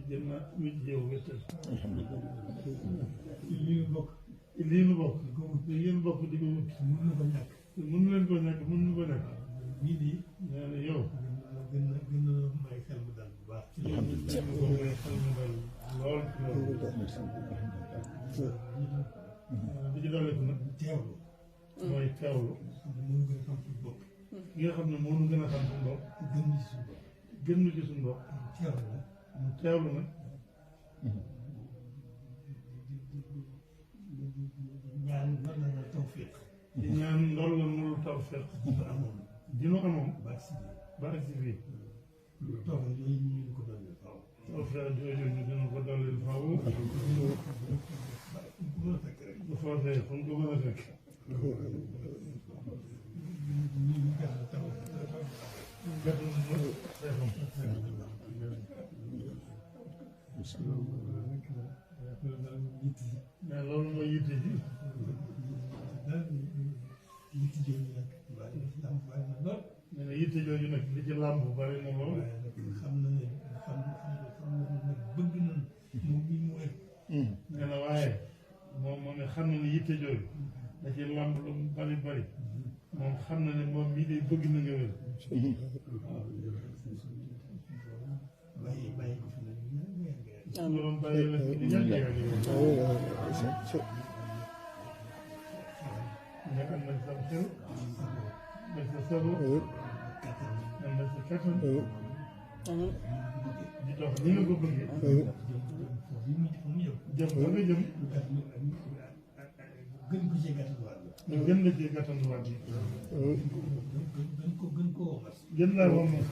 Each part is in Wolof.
jëm na mujj yow wéttal lii nu bokk lii nu bokk yéen bokk di ko wut mënuñu ko ñàkk mënu leen ko ñàkk mënuñu ko ñàkk bii di nee na yow gën na may xel mu dal bu baax ci ko may xel mu dal lool ci loolu bi ci dooleeku nag teewlu mooy teewlu mënu gën a xam suñu bopp ki nga xam ne moo nu gën a xam suñu bopp gën ñu ci suñu bopp gën nu ci suñu bopp teewlu nag mu teewlu nag ñaan war na la tawfiq di ñaan loolu la nuru tawfiq ñu amoon di nu amoon ba si ba agsi fii toog yooyu ñu ko doon faaw tawfiq jooju ñu dina ko dollil faaw bu foofee fu ñu ko mën a fekk mais loolu mooy yitte ji nee na yitte jooju nag li ci làmb bari na lool xam na ne xam na bëgg nañ moom mi mu wér nee na waaye moom ne xam na ne yitte jooju da ci làmb lu mu bari bari moom xam na ne moom mii day bëgg na nga wér bàyyi ko fi nag borom bàyyi la fi di yàgg yàgg nga ànd ak sa xel ak sa sago ànd ak sa kattan di dox ni nga ko bëggee jëm ba nga jëm gën ko cee gàttanduwaat ñu gën la cee gàttanduwaat yi gën koo womat gën laa womat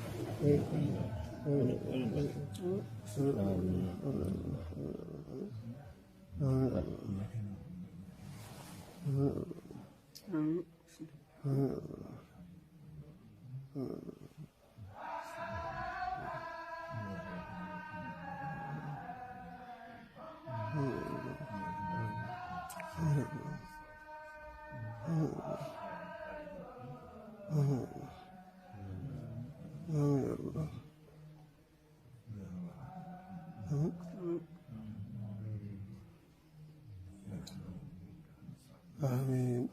آمين